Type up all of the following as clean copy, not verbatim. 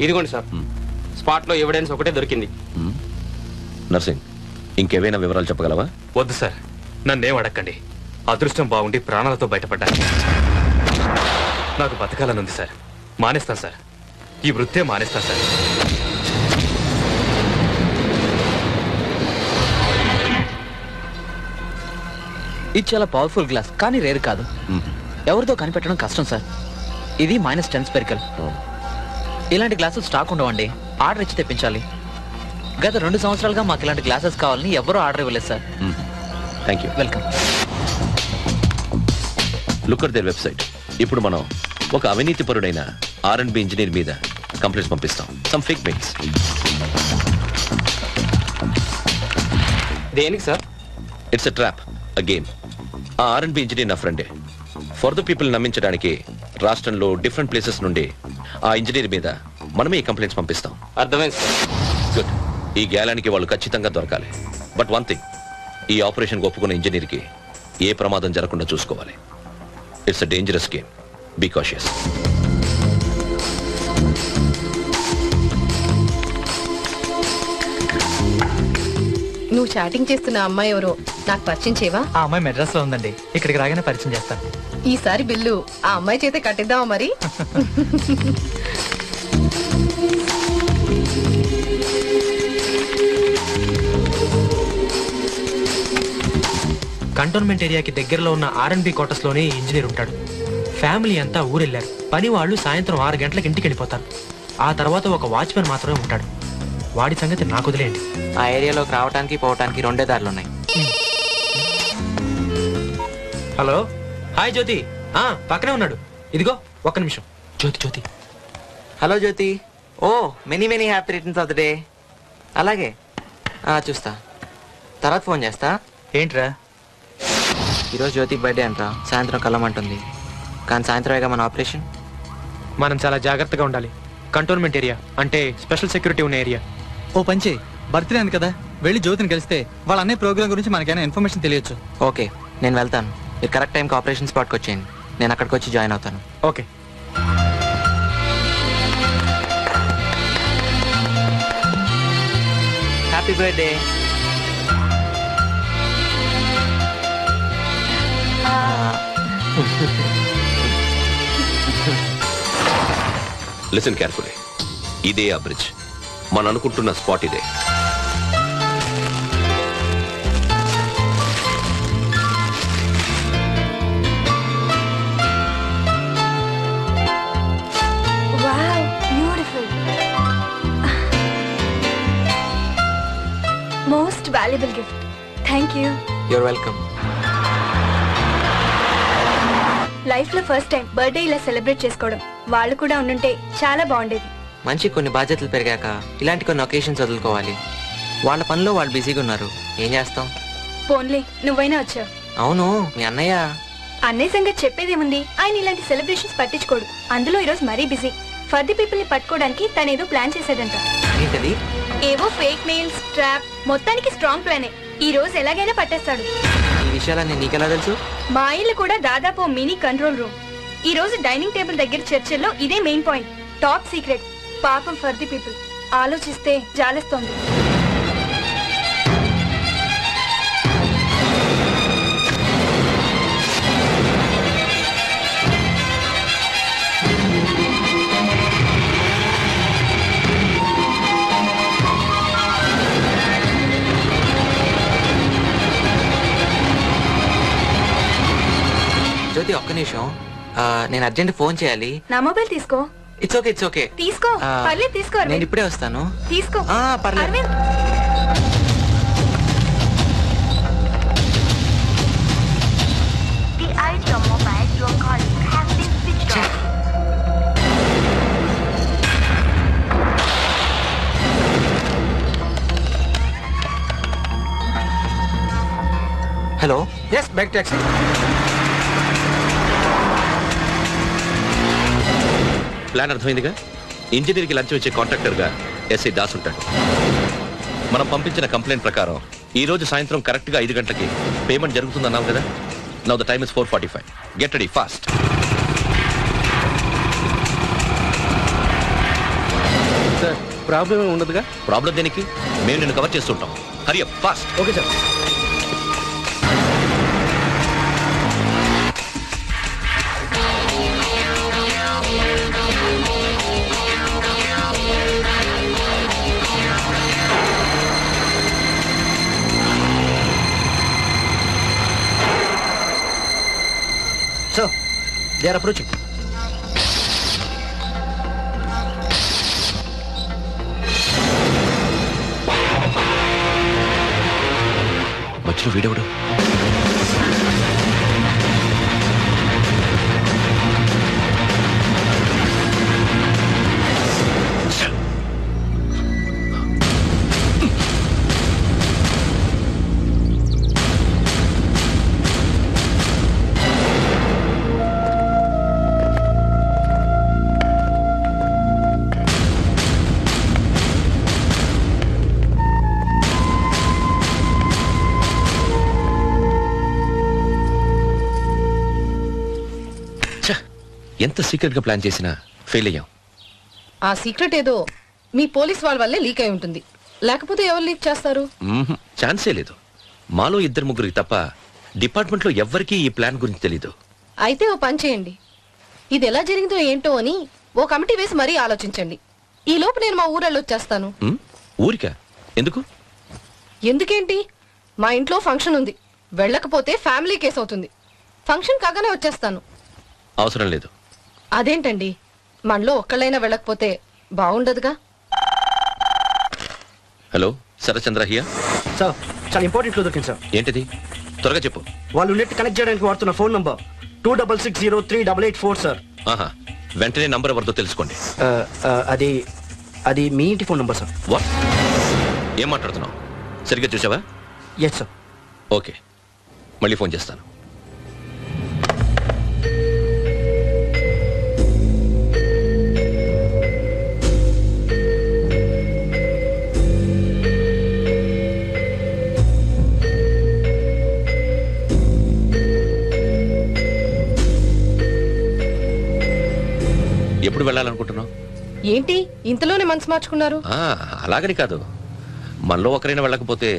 ఇదిగోండి sir, spot లో evidence ఒకటే దొరికింది. నర్సింగ్, ఇంకేవైనా వివరాలు చెప్పగలవా? వద్దు సార్, నన్నేం అడగండి. అదృష్టం బాగుండి ప్రాణాలతో బయటపడ్డాను. నాకు బతకాలని ఉంది సార్. మానేస్తాను సార్, ఈ వృత్తే మానేస్తాను సార్. ఇది చాలా పవర్ఫుల్ గ్లాస్, కానీ రేర్ కాదు. ఎవరితో కనిపెట్టడం కష్టం సార్. ఇది -10 స్పెరికల్. ఇలాంటి గ్లాసెస్ స్టాక్ ఉండవండి, ఆర్డర్ ఇచ్చి తెప్పించాలి. గత 2 సంవత్సరాలుగా మాకు ఇలాంటి గ్లాసెస్ కావాలని ఎవరూ ఆర్డర్ ఇవ్వలేదు sir. Thank you. Welcome. Look at their website. ఇప్పుడు మనం ఒక అవినీతిపరుడైన R&B ఇంజనీర్ మీద కంప్లైంట్స్ పంపిస్తాం. Some fake mails. దేనికి sir? It's a trap, a game. ఆ R&B ఇంజనీర్ నా ఫ్రెండే. ఫర్ ద పీపుల్ నమ్మించడానికి రాష్ట్రంలో డిఫరెంట్ ప్లేసెస్ నుండి ఆ ఇంజనీర్ మీద మనమే ఈ కంప్లైంట్స్ పంపిస్తాం. అర్థమైంది సార్. గుడ్. ఈ గేలానికి వాళ్ళు ఖచ్చితంగా దొరకాలి. బట్ వన్ థింగ్, ఈ ఆపరేషన్ ఒప్పుకున్న ఇంజనీర్కి ఏ ప్రమాదం జరగకుండా చూసుకోవాలి. It's a dangerous game. Be cautious. నువ్వు చాటింగ్ చేస్తున్న అమ్మాయి ఎవరో నాకు పరిచయం చేయవా? ఆ అమ్మాయి మెడ్రాస్ లో ఉందండి, ఇక్కడికి రాగానే పరిచయం చేస్తాను. ఈసారి బిల్లు ఆ అమ్మాయి చేతే కట్టిద్దామా మరి? కంటోన్మెంట్ ఏరియాకి దగ్గరలో ఉన్న R&B క్వార్టర్స్ లోనే ఇంజనీర్ ఉంటాడు. ఫ్యామిలీ అంతా ఊరెళ్ళారు. పని వాళ్ళు సాయంత్రం 6 గంటలకు ఇంటికి వెళ్ళిపోతారు. ఆ తర్వాత ఒక వాచ్మెన్ మాత్రమే ఉంటాడు. వాడి సంగతి నాకు వదిలేయండి. ఆ ఏరియాలోకి రావడానికి పోవటానికి 2 దారులు ఉన్నాయి. Hello, hi Jyothi. పక్కనే ఉన్నాడు. ఇదిగో ఒక్క నిమిషం. Jyothi. Hello Jyothi. Oh many happy returns of the day. అలాగే చూస్తా, తర్వాత ఫోన్ చేస్తా. ఏంట్రా? ఈరోజు జ్యోతి బర్త్డే అంటరా. సాయంత్రం కలమంటుంది, కానీ సాయంత్రం అయ్యాక మన ఆపరేషన్. మనం చాలా జాగ్రత్తగా ఉండాలి. కంటోన్మెంట్ ఏరియా అంటే స్పెషల్ సెక్యూరిటీ ఉన్న ఏరియా. ఓ పంచి, బర్త్డే అంది కదా, వెళ్ళి జ్యోతిని కలిస్తే వాళ్ళ అన్నయ్య ప్రోగ్రామ్ గురించి మనకైనా ఇన్ఫర్మేషన్ తెలియచ్చు. ఓకే, నేను వెళ్తాను. మీరు కరెక్ట్ టైంకి ఆపరేషన్ స్పాట్కి వచ్చేయండి. నేను అక్కడికి వచ్చి జాయిన్ అవుతాను. Okay. Happy birthday. Listen carefully. ఇదే ఆ బ్రిడ్జ్. మనం అనుకుంటున్న స్పాట్ ఇదే. Wow, beautiful. Most valuable gift. Thank you. You're welcome. Life లో ఫస్ట్ టైం బర్త్డే ఇలా సెలబ్రేట్ చేసుకోవడం. వాళ్ళు కూడా ఉండుంటే చాలా బాగుండేది. మంచి కొన్ని బాధ్యతలు పెరిగాక ఇలాంటి కొన్ని ఒకేషన్స్ వదులుకోవాలి. వాళ్ళ పనిలో వాళ్ళు బిజీగా ఉన్నారు, ఏం చేస్తాం. పోన్లే, నువ్వైనా వచ్చావు. అవును, మీ అన్నయ్య? అన్నయ్య సంగతి చెప్పేదేముంది, ఆయన ఇలాంటి సెలబ్రేషన్స్ పట్టించుకోడు. అందులో ఈరోజు మరీ బిజీ. ఫర్ ది పీపుల్ ని పట్టుకోవడానికి తనేదో ప్లాన్ చేసేదంట. ఏంటది? ఏవో ఫేక్ మెయిల్స్, ట్రాప్, మొత్తానికి స్ట్రాంగ్ ప్లానే. ఈ రోజు ఎలాగైనా పట్టేస్తాడు. ఈ విషయాలన్నీ నీకెలా తెలుసు? మా ఇల్లు కూడా దాదాపు మినీ కంట్రోల్ రూమ్. ఈ రోజు డైనింగ్ టేబుల్ దగ్గర చర్చల్లో ఇదే మెయిన్ పాయింట్. Top secret. పాపం ఫర్ ది పీపుల్. ఆలోచిస్తే జాలేస్తోంది. జ్యోతి, ఒక్క నిమిషం. నేను అర్జెంట్ ఫోన్ చేయాలి. నా మొబైల్ తీసుకో. It's okay. తీసుకో, పర్లేదు తీసుకో. నేను ఇప్పుడే వస్తాను. తీసుకో. పర్లేదు. Aravind, The item mobile you are calling has been switched off. Hello. Yes, back taxi. Plan అర్థమైందిగా. ఇంజనీర్కి లంచం ఇచ్చే కాంట్రాక్టర్గా ఎస్ఐ దాస్ ఉంటాడు. మనం పంపించిన కంప్లైంట్ ప్రకారం ఈ రోజు సాయంత్రం కరెక్ట్గా 5 గంటలకి పేమెంట్ జరుగుతుందన్నాం కదా. Now the time is 4:45. Get ready fast. Problem ఏమి ఉండదుగా? ప్రాబ్లం దేనికి? మేము నిన్ను కవర్ చేస్తుంటాం. Hari up fast. Okay sir. Sir, they are approaching. మధ్యలో వీడెవడు? ఎంత సీక్రెట్ గా ప్లాన్ చేసినా ఫెయిల్ అయ్యాం. ఆ సీక్రెట్ ఏదో మీ పోలీస్ వాళ్ళ వల్లే లీక్ అయి ఉంటుంది. లేకపోతే ఎవరు లీక్ చేస్తారు? ఛాన్సే లేదు. మాలో 2-3 తప్ప డిపార్ట్మెంట్ లో ఎవ్వరికీ ఈ ప్లాన్ గురించి తెలీదు. అయితే ఓ పని చేయండి, ఇది ఎలా జరిగిందో ఏంటో అని ఓ కమిటీ వేసి మరీ ఆలోచించండి. ఈ లోపు నేను మా ఊరెళ్ళి వచ్చేస్తాను. ఊరికా? ఎందుకు? ఎందుకేంటి, మా ఇంట్లో ఫంక్షన్ ఉంది. వెళ్ళకపోతే ఫ్యామిలీ కేసు అవుతుంది. ఫంక్షన్ కాగానే వచ్చేస్తాను. అవసరం లేదు. అదేంటండి, మనలో ఒక్కళ్ళైనా వెళ్ళకపోతే బాగుండదుగా. Hello, Sharatchandra here. సార్, చాలా ఇంపార్టెంట్ క్లూ దొరికింది సార్. ఏంటిది? త్వరగా చెప్పు. వాళ్ళు నెట్ కనెక్ట్ చేయడానికి వాడుతున్న ఫోన్ నంబర్ 26603884 సార్. ఆహా, వెంటనే నంబర్ ఎవరితో తెలుసుకోండి. అది మీ ఇంటి ఫోన్ నంబర్ సార్. వాట్? ఏం మాట్లాడుతున్నావు? సరిగ్గా చూసావా? Yes sir. ఓకే, మళ్ళీ ఫోన్ చేస్తాను. ఎప్పుడు వెళ్ళాలనుకుంటున్నావు? ఏంటి ఇంతలోనే మనసు మార్చుకున్నారు? అలాగని కాదు, మనలో ఒకరైనా వెళ్ళకపోతే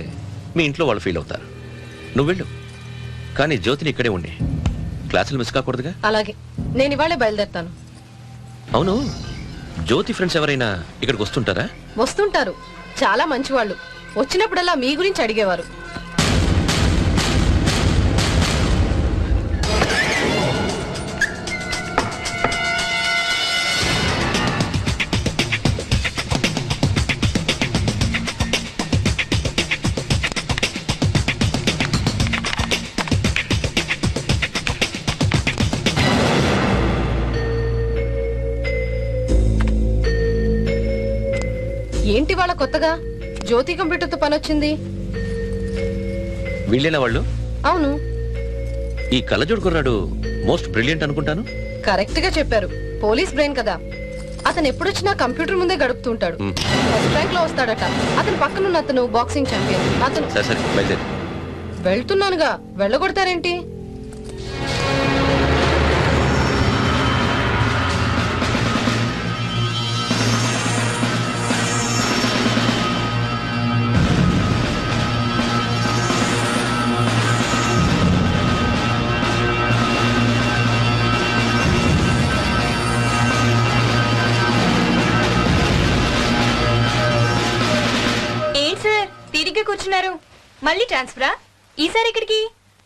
మీ ఇంట్లో వాళ్ళు ఫీల్ అవుతారు. నువ్వు వెళ్ళు, కానీ జ్యోతిని ఇక్కడే ఉండి క్లాసులు మిస్ కాకూడదుగా. అలాగే, నేను ఇవాళే బయలుదేరుతాను. అవును, జ్యోతి ఫ్రెండ్స్ ఎవరైనా ఇక్కడికి వస్తుంటారా? వస్తుంటారు, చాలా మంచి వాళ్ళు. వచ్చినప్పుడల్లా మీ గురించి అడిగేవారు. ఏంటి వాళ్ళ కొత్తగా జ్యోతి కంప్యూటర్తో పని వచ్చింది? వీళ్ళేనా వాళ్ళు? అవును. ఈ కళ్ళజోడు కుర్రాడు మోస్ట్ బ్రిలియంట్ అనుకుంటాను. కరెక్ట్ గా చెప్పారు, పోలీస్ బ్రెయిన్ కదా. అతను ఎప్పుడొచ్చినా కంప్యూటర్ ముందే గడుపుతూ ఉంటాడు. ఫస్ట్ ర్యాంక్ లో వస్తాడట. అతని పక్కనున్న అతను బాక్సింగ్ ఛాంపియన్. అతను సరే బయలుదేరి. వెళ్తున్నానుగా, వెళ్ళగొడతారేంటి? కూర్చున్నారు, మళ్ళీ ట్రాన్స్ఫరా? ఈసారి ఇక్కడికి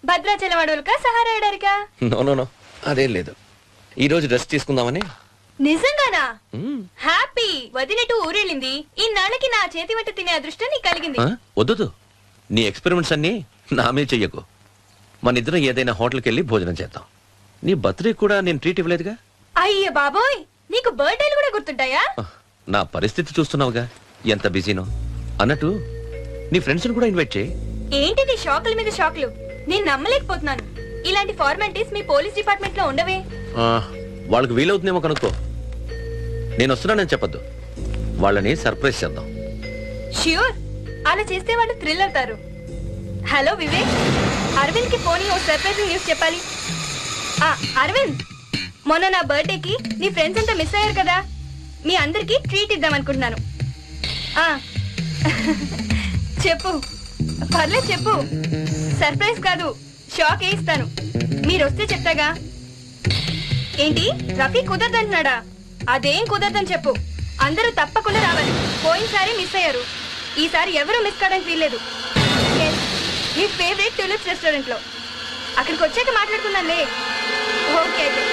భద్రాచలం అడవులకా సహారా ఎడారికా? నో, అదేం లేదు. ఈ రోజు రెస్ట్ తీసుకుందామని. నిజంగానా? హ్యాపీ. వదిలేటు ఊరెళ్ళింది. ఇన్నాళ్ళకి నా చేతి వంట తినే అదృష్టం నీకు కలిగింది. వద్దు, నీ ఎక్స్పెరిమెంట్స్ అన్ని నా మీద చెయ్యకు. మన ఇద్దరం ఏదైనా హోటల్కి వెళ్ళి భోజనం చేద్దాం. నీ బర్త్డే కూడా నేను ట్రీట్ ఇవ్వలేదుగా. అయ్య బాబోయ్, నీకు బర్త్డేలు కూడా గుర్తుంటాయా? నా పరిస్థితి చూస్తున్నావుగా, ఎంత బిజీనో. అన్నట్టు నీ ఫ్రెండ్స్ కూడా ఇన్వైట్ చేయి. ఏంటిది షాకుల మీద షాకులు? నేను నమ్మలేకపోతున్నాను. ఇలాంటి ఫార్మాలిటీస్ మీ పోలీస్ డిపార్ట్మెంట్ లో ఉండవే. వాళ్ళకి వీలవుతుందేమో కనుక్కో. నేను వస్తున్నానని చెప్పొద్దు, వాళ్ళని సర్ప్రైజ్ చేద్దాం. ష్యూర్, అలా చేస్తే వాళ్ళు థ్రిల్ అవుతారు. హలో వివేక్, అరవింద్ కి ఫోన్ ఓ సర్ప్రైజింగ్ న్యూస్ చెప్పాలి. అరవింద్, మొన్న నా బర్త్డేకి నీ ఫ్రెండ్స్ అంతా మిస్ అయ్యారు కదా, మీ అందరికి ట్రీట్ ఇద్దాం అనుకుంటున్నాను. చెప్పు, పర్లేదు చెప్పు. సర్ప్రైజ్ కాదు, షాక్ ఇస్తాను. మీరు వస్తే చెప్తాగా. ఏంటి, రఫీ కుదరదంటున్నాడా? అదేం కుదరదని చెప్పు. అందరూ తప్పకుండా రావాలి. పోయినసారి మిస్ అయ్యారు, ఈసారి ఎవరు మిస్ కావడానికి వీల్లేదు. మీ ఫేవరెట్ టులిప్స్ రెస్టారెంట్ లో. అక్కడికి వచ్చాక మాట్లాడుకుందాంలే. ఓకే అయితే.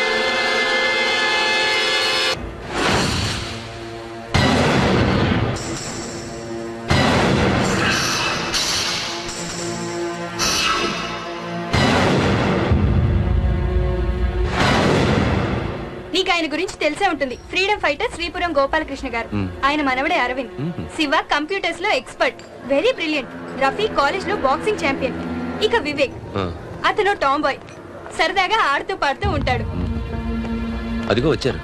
నీకు ఆయన గురించి తెలిసే ఉంటుంది. ఫ్రీడమ్ ఫైటర్ శ్రీపురం గోపాలకృష్ణ గారు. ఆయన మనవడే అరవింద్. శివ కంప్యూటర్స్ లో expert, very brilliant. Rafi college లో బాక్సింగ్ ఛాంపియన్. ఇక వివేక్, అతను టామ్ బాయ్, సరదాగా ఆడుతూ పాడుతూ ఉంటాడు. అదిగో వచ్చారు.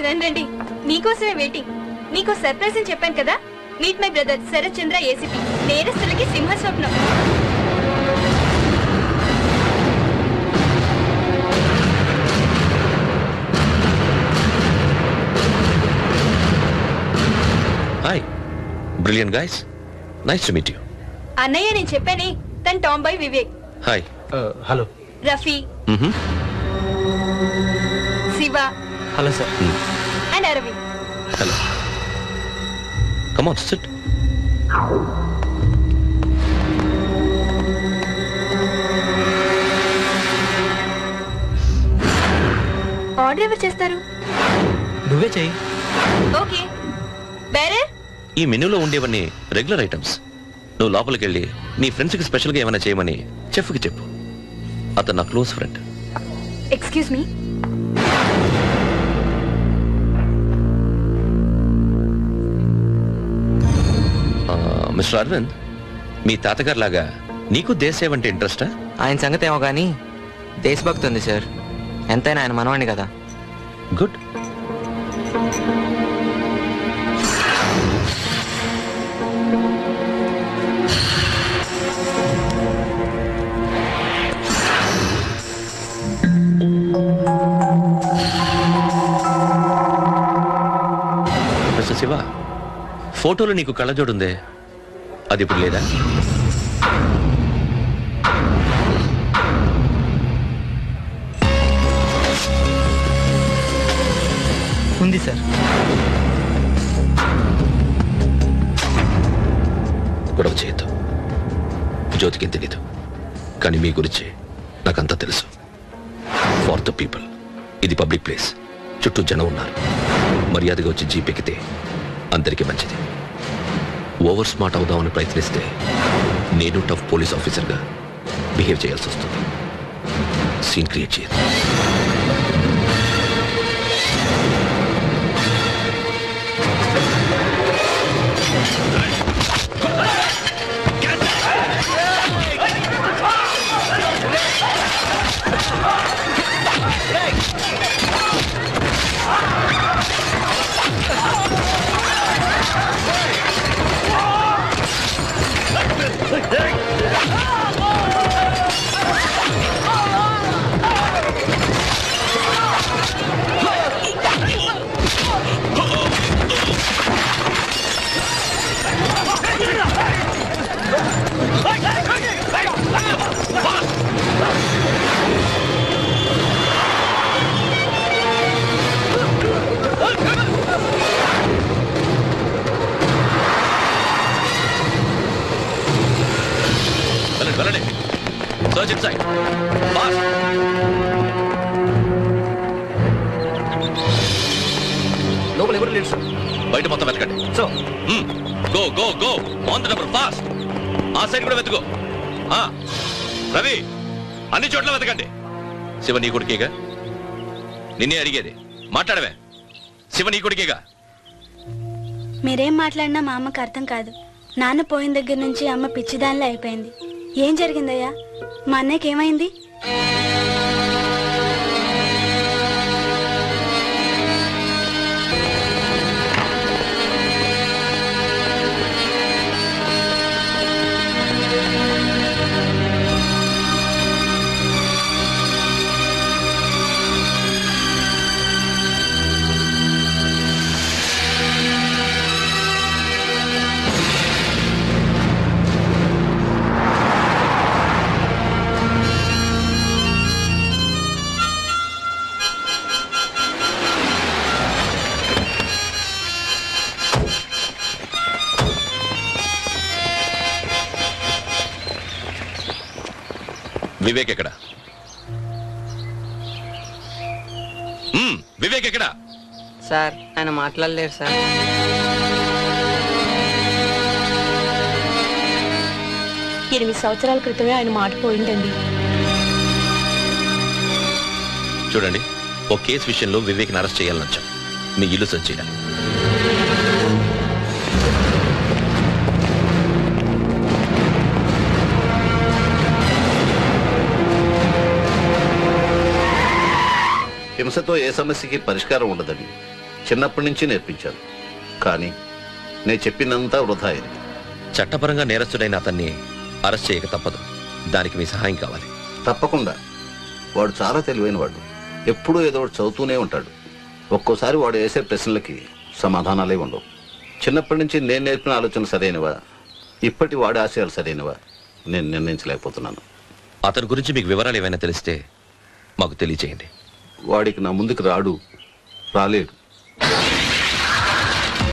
రండి, మీకోసమే వెయిటింగ్. మీకు సర్ప్రైజ్ అని చెప్పాను కదా. Meet my brother Sharat Chandra ACP. నేరస్తులకి సింహ స్వప్నం. Hi, brilliant guys, nice to meet you. అన్నయ్య, నేను చెప్పానే, తన tomboy Vivek. Hi. Hello. Rafi, Shiva, hello sir. And Aravind. Hello. Come on, sit. Order ఎవరు చేస్తారు? నువ్వే చెయ్యి. ఓకే. బేరర్, ఈ మెనూలో ఉండేవన్నీ రెగ్యులర్ ఐటమ్స్. నువ్వు లోపలికి వెళ్ళి నీ ఫ్రెండ్స్కి స్పెషల్గా ఏమైనా చేయమని చెఫ్కి చెప్పు. అతను నా close friend. Excuse me. Mister Aravind, మీ తాతగారు లాగా నీకు దేశసేవ అంటే ఇంట్రెస్టా? ఆయన సంగతి ఏమో కానీ దేశభక్తి ఉంది సార్. ఎంతైనా ఆయన మనవాణ్ణి కదా. గుడ్. మిస్టర్ శివ, ఫోటోలో నీకు కళ్ళజోడుందే, అది ఇప్పుడు లేదా? ఉంది సార్. గొడవ చేయొద్దు. జ్యోతికేం తెలీదు, కానీ మీ గురించి నాకంతా తెలుసు. For the people. ఇది పబ్లిక్ ప్లేస్, చుట్టూ జనం ఉన్నారు. మర్యాదగా వచ్చి జీప్ ఎక్కితే అందరికీ మంచిది. ఓవర్ స్మార్ట్ అవుదామని ప్రయత్నిస్తే నేను టఫ్ పోలీస్ ఆఫీసర్గా బిహేవ్ చేయాల్సి వస్తుంది. సీన్ క్రియేట్ చేయదు. లోపల ఎవరు లేరు సార్. బయట మొత్తం వెతకండి. So go go go on the number fast. ఆ సైడ్ కూడా వెతుకో. రవి, అన్ని చోట్ల వెతకండి. శివ నీ కొడుకేగా? నిన్నే అడిగేది, మాట్లాడవే. శివ నీ కొడుకేగా? మీరేం మాట్లాడినా మా అమ్మకు అర్థం కాదు. నాన్న పోయిన దగ్గర నుంచి అమ్మ పిచ్చిదానిలో అయిపోయింది. ఏం జరిగిందయ్యా? మా అన్నయ్యకి ఏమైంది? వివేక్ ఎక్కడ? వివేక్ ఎక్కడ? సార్ ఆయన మాట్లాడలేరు సార్. 8 సంవత్సరాల క్రితమే ఆయన మాట పోయిందండి. చూడండి, ఓ కేసు విషయంలో వివేక్ని అరెస్ట్ చేయాలని వచ్చాం. మీ ఇల్లు సర్చ్ చేయాలి. హింసతో ఏ సమస్యకి పరిష్కారం ఉండదని చిన్నప్పటి నుంచి నేర్పించాను. కానీ నేను చెప్పినంతా వృధా అయింది. చట్టపరంగా నేరస్తుడైన అతన్ని అరెస్ట్ చేయక తప్పదు. దానికి మీ సహాయం కావాలి. తప్పకుండా. వాడు చాలా తెలివైన వాడు. ఎప్పుడూ ఏదో ఒకటి చదువుతూనే ఉంటాడు. ఒక్కోసారి వాడు వేసే ప్రశ్నలకి సమాధానాలే ఉండవు. చిన్నప్పటి నుంచి నేను నేర్పిన ఆలోచనలు సరైనవా, ఇప్పటి వాడి ఆశయాలు సరైనవా నేను నిర్ణయించలేకపోతున్నాను. అతని గురించి మీకు వివరాలు ఏమైనా తెలిస్తే మాకు తెలియచేయండి. వాడికి నా ముందుకు రాలేడు.